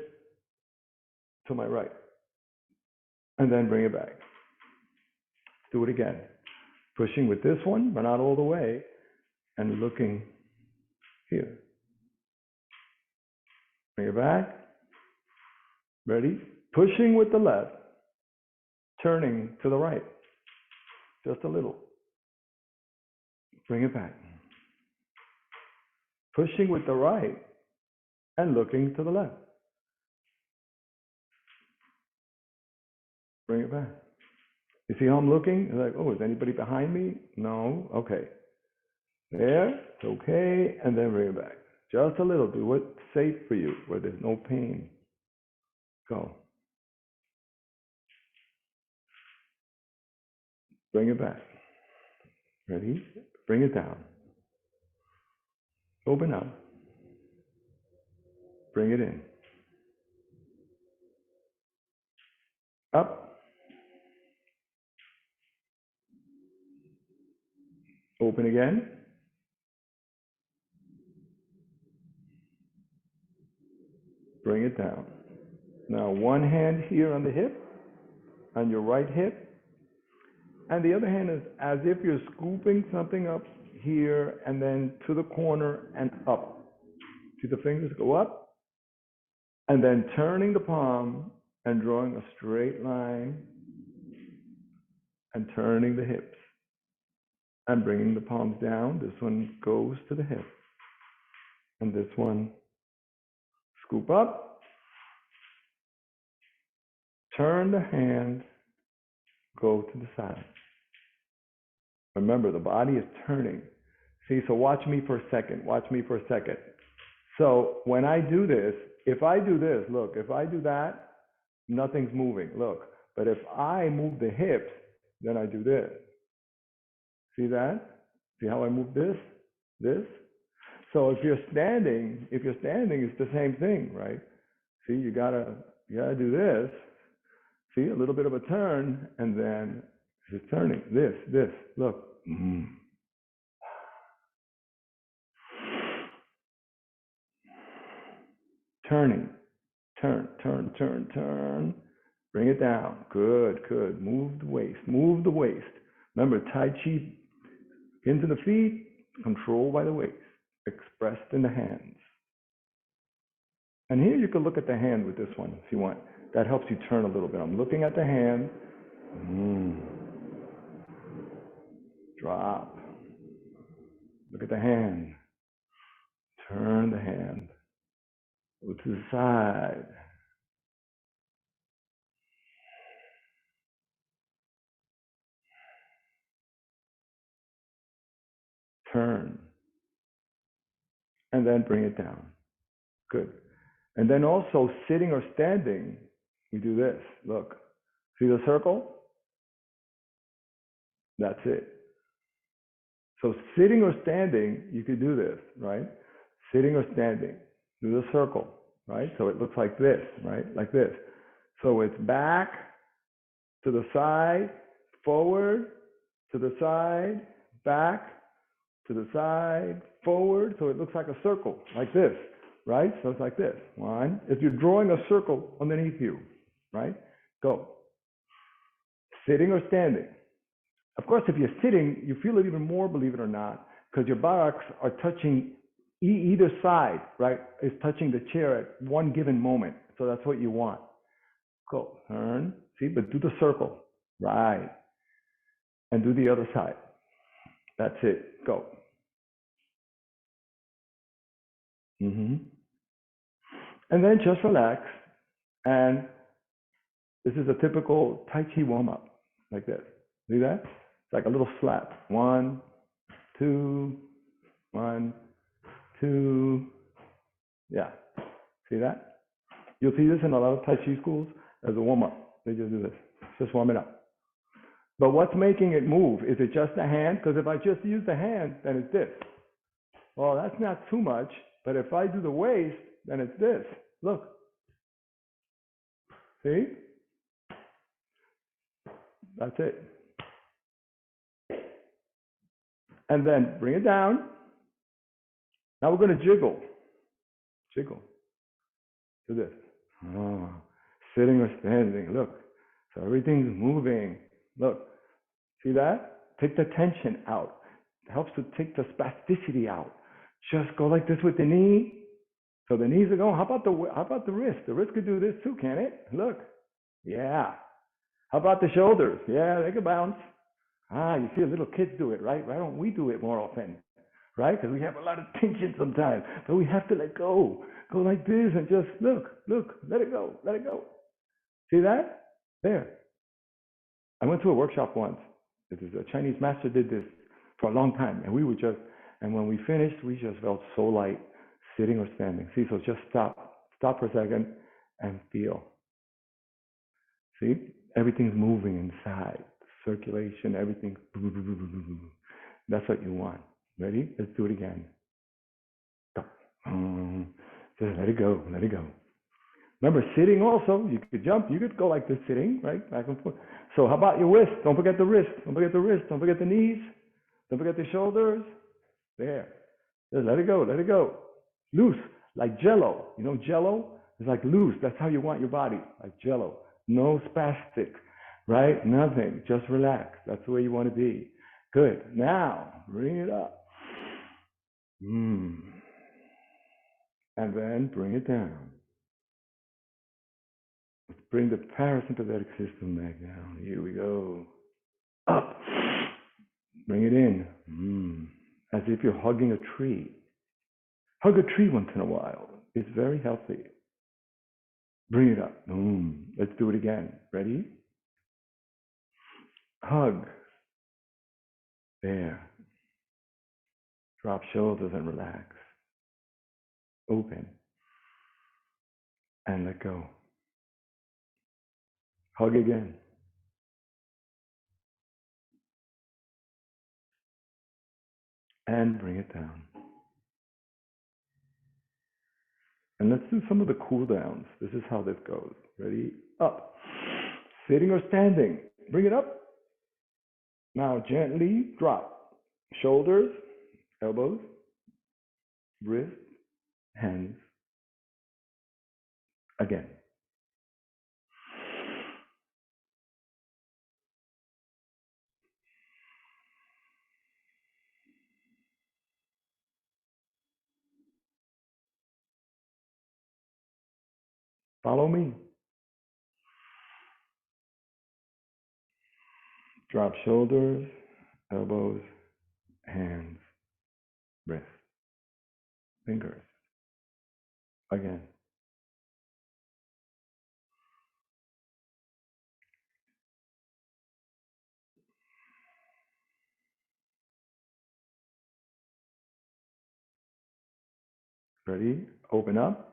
to my right. And then bring it back. Do it again. Pushing with this one, but not all the way. And looking here. Bring it back. Ready? Pushing with the left. Turning to the right. Just a little. Bring it back. Pushing with the right and looking to the left. Bring it back. You see how I'm looking? It's like, oh, is anybody behind me? No? Okay. There, it's okay, and then bring it back. Just a little. Do what's safe for you, where there's no pain. Go. Bring it back. Ready? Bring it down. Open up. Bring it in. Up. Open again. Bring it down. Now one hand here on the hip, on your right hip, and the other hand is as if you're scooping something up here and then to the corner and up. See the fingers go up, and then turning the palm and drawing a straight line and turning the hips and bringing the palms down. This one goes to the hip, and this one scoop up, turn the hand, go to the side. Remember, the body is turning. See, so watch me for a second. Watch me for a second. So when I do this, if I do this, look, if I do that, nothing's moving, look. But if I move the hips, then I do this. See that? See how I move this? This? So if you're standing, it's the same thing, right? See, you gotta do this. See, a little bit of a turn, and then it's turning. This, look. Turning, turn. Bring it down. Good. Move the waist. Remember, Tai Chi into the feet, controlled by the waist, expressed in the hands. And here you can look at the hand with this one if you want. That helps you turn a little bit. I'm looking at the hand. Drop. Look at the hand. Turn the hand. Go to the side. Turn. And then bring it down. Good. And then also sitting or standing, we do this. Look. See the circle? That's it. So sitting or standing, you could do this, right? Sitting or standing. Do the circle, right? So it looks like this, right? Like this. So it's back, to the side, forward, to the side, back, to the side, forward. So it looks like a circle, like this, right? So it's like this. One. If you're drawing a circle underneath you, right? Go. Sitting or standing. Of course, if you're sitting, you feel it even more, believe it or not, because your buttocks are touching either side, right? Is touching the chair at one given moment. So that's what you want. Go. Turn. See, but do the circle. Right. And do the other side. That's it. Go. And then just relax. And this is a typical Tai Chi warm-up, like this. See that? It's like a little slap. 1, 2, 1, 2. Yeah. See that? You'll see this in a lot of Tai Chi schools as a warm-up. They just do this. Just warm it up. But what's making it move? Is it just the hand? Because if I just use the hand, then it's this. Well, that's not too much. But if I do the waist, then it's this. Look. See? That's it. And then bring it down. Now we're going to jiggle. Jiggle. Do this. Oh, sitting or standing. Look. So everything's moving. Look. See that? Take the tension out. It helps to take the spasticity out. Just go like this with the knee. So the knees are going. How about the wrist? The wrist could do this too, can it? Look. Yeah. How about the shoulders? Yeah, they can bounce. You see little kids do it, right? Why don't we do it more often? Right? Because we have a lot of tension sometimes. But we have to let go. Go like this and just look, let it go. See that? There. I went to a workshop once. A Chinese master did this for a long time. And when we finished, we just felt so light, sitting or standing. See, so just stop for a second and feel. See, everything's moving inside, circulation, everything. That's what you want. Ready? Let's do it again. Go. Just let it go. Remember, sitting also, you could jump, you could go like this sitting, right? Back and forth. So how about your wrist? Don't forget the wrist. Don't forget the knees. Don't forget the shoulders. There. Just let it go. Let it go. Loose, like Jello. You know Jello? It's like loose. That's how you want your body, like Jello. No spastic, right? Nothing. Just relax. That's the way you want to be. Good. Now, bring it up. And then bring it down. Let's bring the parasympathetic system back down. Here we go. Up. Bring it in. As if you're hugging a tree. Hug a tree once in a while. It's very healthy. Bring it up. Let's do it again. Ready? Hug. There. Drop shoulders and relax. Open. And let go. Hug again. And bring it down. And let's do some of the cool downs. This is how this goes. Ready? Up. Sitting or standing. Bring it up. Now gently drop. Shoulders, elbows, wrists, hands. Again. Follow me. Drop shoulders, elbows, hands, wrists, fingers. Again. Ready? Open up.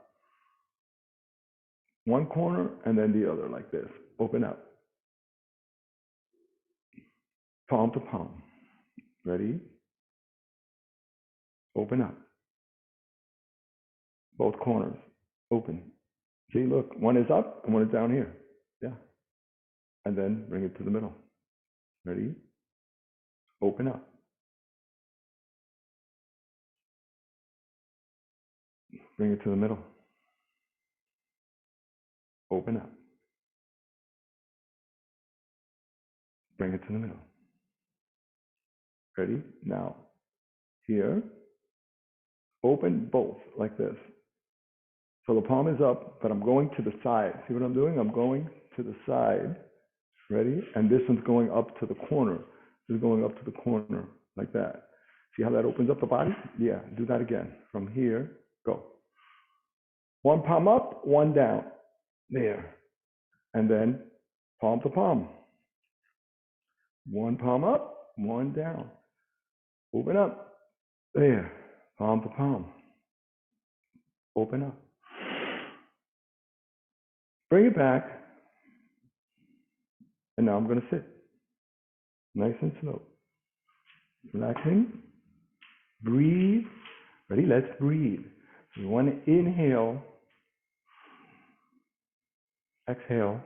One corner and then the other like this. Open up. Palm to palm. Ready? Open up. Both corners. Open. See, look, one is up and one is down here. Yeah. And then bring it to the middle. Ready? Open up. Bring it to the middle. Open up. Bring it to the middle. Ready? Now, here, open both like this. So the palm is up, but I'm going to the side. See what I'm doing? I'm going to the side. Ready? And this one's going up to the corner. This is going up to the corner like that. See how that opens up the body? Yeah, do that again. From here, go. One palm up, one down. There. And then palm to palm. One palm up, one down. Open up. There. Palm to palm. Open up. Bring it back. And now I'm going to sit. Nice and slow. Relaxing. Breathe. Ready? Let's breathe. You want to inhale. Exhale.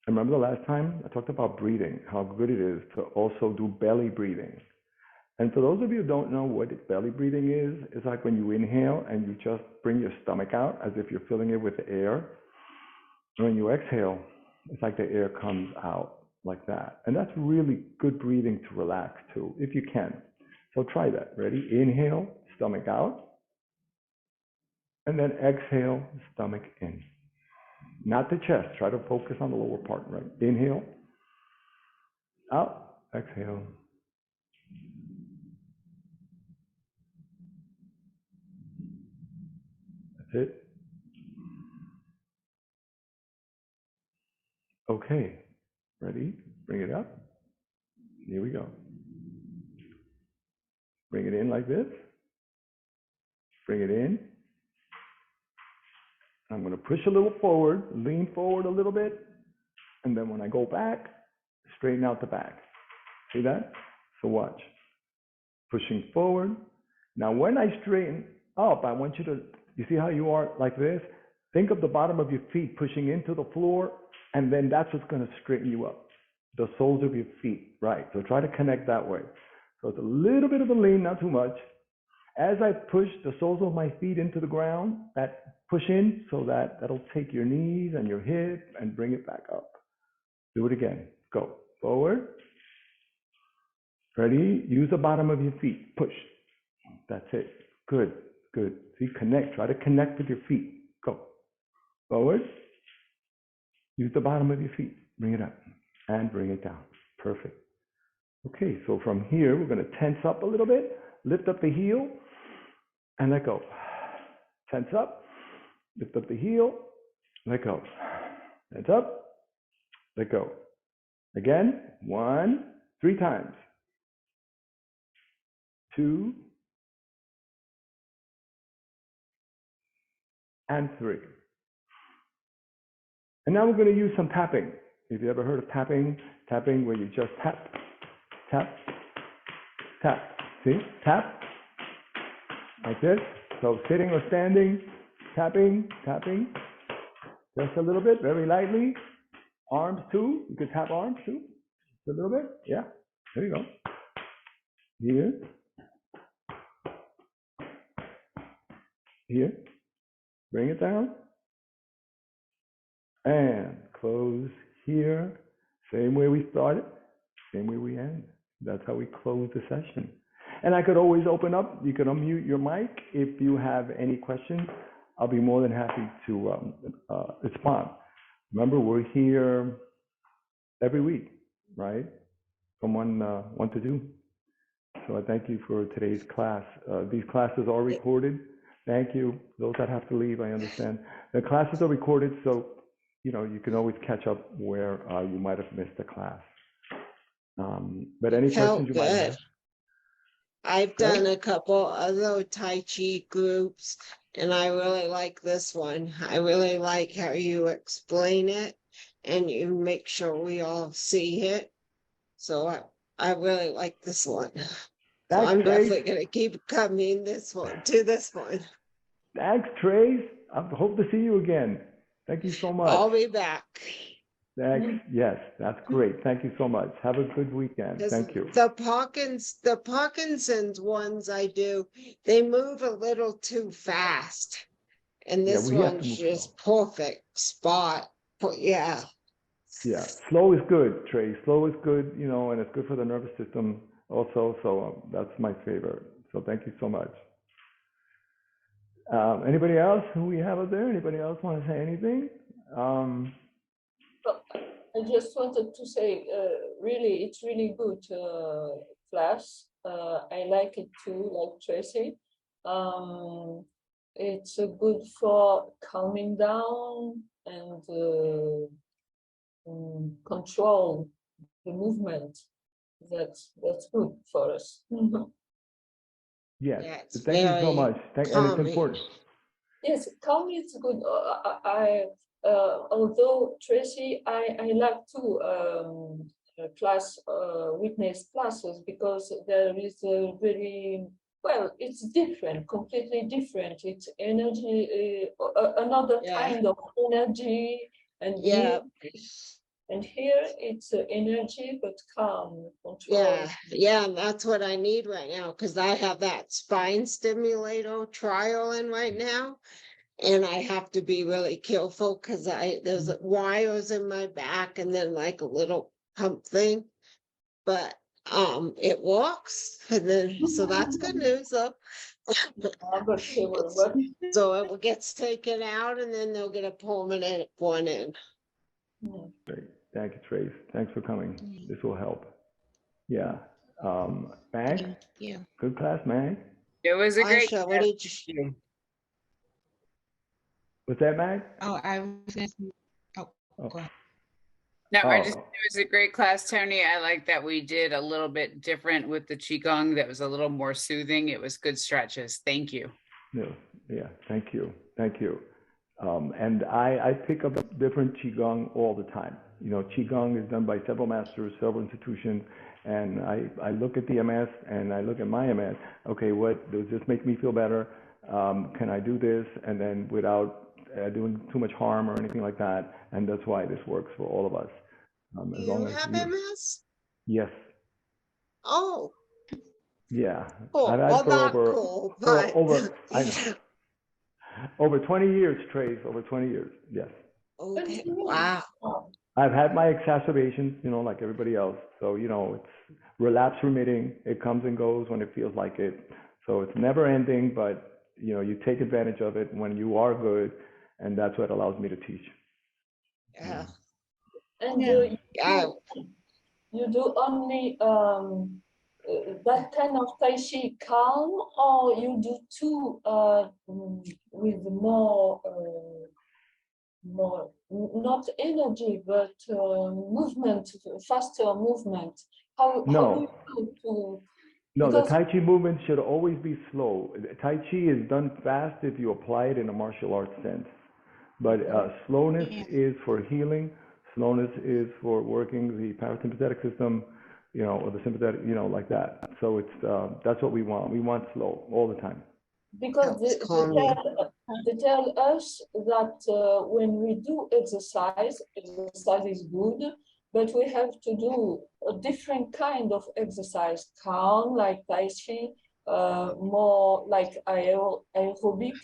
And remember the last time I talked about breathing, how good it is to also do belly breathing. And for those of you who don't know what belly breathing is, it's like when you inhale and you just bring your stomach out as if you're filling it with air. And when you exhale, it's like the air comes out like that. And that's really good breathing to relax too, if you can. So try that. Ready? Inhale, stomach out. And then exhale, stomach in. Not the chest. Try to focus on the lower part, right? Inhale, out, exhale. That's it. Okay. Ready? Bring it up. Here we go. Bring it in like this. Bring it in. I'm going to push a little forward, lean forward a little bit. And then when I go back, straighten out the back. See that? So watch. Pushing forward. Now when I straighten up, I want you to, you see how you are like this? Think of the bottom of your feet pushing into the floor, and then that's what's going to straighten you up. The soles of your feet, right? So try to connect that way. So it's a little bit of a lean, not too much. As I push the soles of my feet into the ground, that push in, so that'll take your knees and your hip and bring it back up. Do it again. Go. Forward. Ready? Use the bottom of your feet. Push. That's it. Good. Good. See, connect. Try to connect with your feet. Go. Forward. Use the bottom of your feet. Bring it up and bring it down. Perfect. Okay, so from here, we're going to tense up a little bit. Lift up the heel and let go. Tense up. Lift up the heel. Let go. Tense up. Let go. Again. 1, 3 times. 2, and 3. And now we're going to use some tapping. If you ever heard of tapping, tapping where you just tap, tap, tap. See? Tap. Like this. So sitting or standing, tapping, tapping. Just a little bit, very lightly. Arms too. You can tap arms too. Just a little bit. Yeah. There you go. Here. Here. Bring it down. And close here. Same way we started, same way we end. That's how we close the session. And I could always open up. You could unmute your mic if you have any questions. I'll be more than happy to respond. Remember, we're here every week, right? From 1 to 2. So I thank you for today's class. These classes are recorded. Thank you. Those that have to leave, I understand. The classes are recorded, so you can always catch up where you might have missed a class. But any questions you might have? I've done a couple other Tai Chi groups, and I really like this one. I really like how you explain it, and you make sure we all see it. So I really like this one. So I'm definitely going to keep coming to this one. Thanks, Trace. I hope to see you again. Thank you so much. I'll be back. Thanks. Yes, that's great. Thank you so much. Have a good weekend. Thank you. The Parkinson's ones I do, they move a little too fast. And this one's just perfect spot. Yeah. Yeah, slow is good, Trey. Slow is good, and it's good for the nervous system also. So that's my favorite. So thank you so much. Anybody else who we have up there? Anybody else want to say anything? I just wanted to say, really, it's really good class. I like it too, like Tracy. It's good for calming down and control the movement. That's good for us. Yes, thank you so much. And it's important. Yes, calming is good. Although Tracy, I like to witness classes because there is a very it's different, completely different. It's energy, another kind of energy, and and here it's energy but calm, control. Yeah, that's what I need right now because I have that spine stimulator trial in right now. And I have to be really careful because there's wires in my back and then like a little pump thing. But it works, and then so that's good news. So it gets taken out, and then they'll get a permanent one in. Great. Thank you, Trace. Thanks for coming. This will help. Yeah. Mag? Thank you. Good class, Mag. It was a great class. What did you? What's that, Mag? Oh, I was going to. Go ahead. No, it was a great class, Tony. I like that we did a little bit different with the Qigong. That was a little more soothing. It was good stretches. Thank you. Yeah, thank you. Thank you. And I pick up different Qigong all the time. Qigong is done by several masters, several institutions, and I look at the MS and I look at my MS. Okay, what does this make me feel better? Can I do this? And then without doing too much harm or anything like that. And that's why this works for all of us. As long as you have MS? Yes. Oh. Yeah, Cool. I've had Well, for not over cool, for but over over 20 years, Trace. Over 20 years. Yes. okay. Wow. I've had my exacerbations, you know, like everybody else. So, you know, it's relapse remitting. It comes and goes when it feels like it. So it's never ending, but, you know, you take advantage of it when you are good. And that's what allows me to teach. Yeah. And Yeah. you do only that kind of Tai Chi calm, or you do too with more not energy but movement, faster movement. How do you do to? No, the Because Tai Chi movement should always be slow. Tai Chi is done fast if you apply it in a martial arts sense. But slowness is for healing. Slowness is for working the parasympathetic system, you know, or the sympathetic, you know, like that. So it's that's what we want. We want slow all the time. because they tell us that when we do exercise is good, but we have to do a different kind of exercise, calm, like Tai Chi, more like aerobic,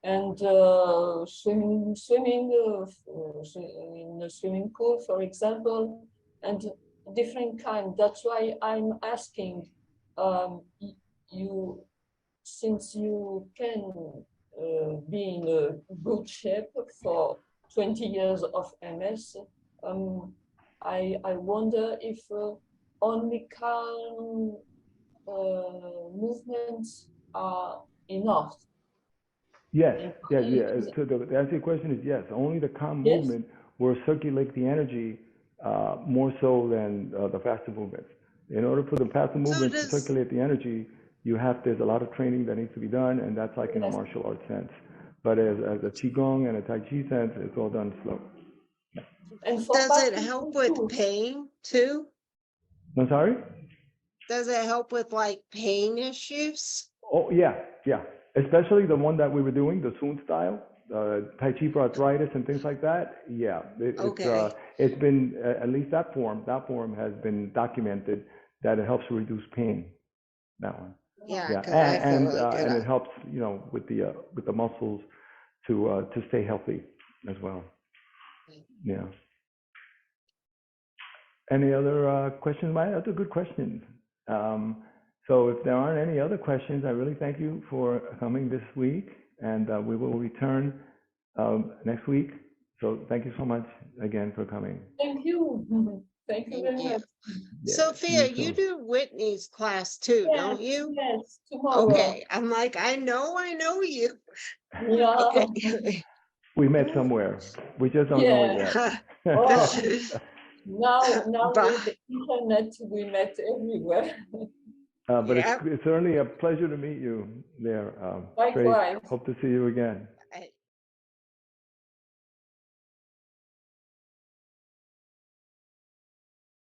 and swimming in a swimming pool, for example, and different kind. That's why I'm asking you, since you can be in a good shape for 20 years of MS, I wonder if only calm movements are enough. Yes, yeah. So the answer to your question is yes. Only the calm movement will circulate the energy more so than the faster movements. In order for the faster movements to circulate the energy, there's a lot of training that needs to be done, and that's like in a martial arts sense. But as a Qigong and a Tai Chi sense, it's all done slow. And does it help with pain too? I'm sorry? Does it help with like pain issues? Oh, yeah. Especially the one that we were doing, the Sun style, Tai Chi for arthritis and things like that. Yeah, it's been, at least that form has been documented that it helps to reduce pain. That one. Yeah. And it helps, you know, with the muscles to stay healthy as well. Yeah. Any other questions, Maya? That's a good question. So if there aren't any other questions, I really thank you for coming this week, and we will return next week. So thank you so much again for coming. Thank you. Thank you very much. Yeah, Sophia, you do Whitney's class too, don't you? Yes, tomorrow. Okay, I'm like, I know you. Yeah. Okay. We met somewhere. We just don't know it yet. Now with the internet, we met everywhere. But it's certainly a pleasure to meet you there. Likewise. Hope to see you again.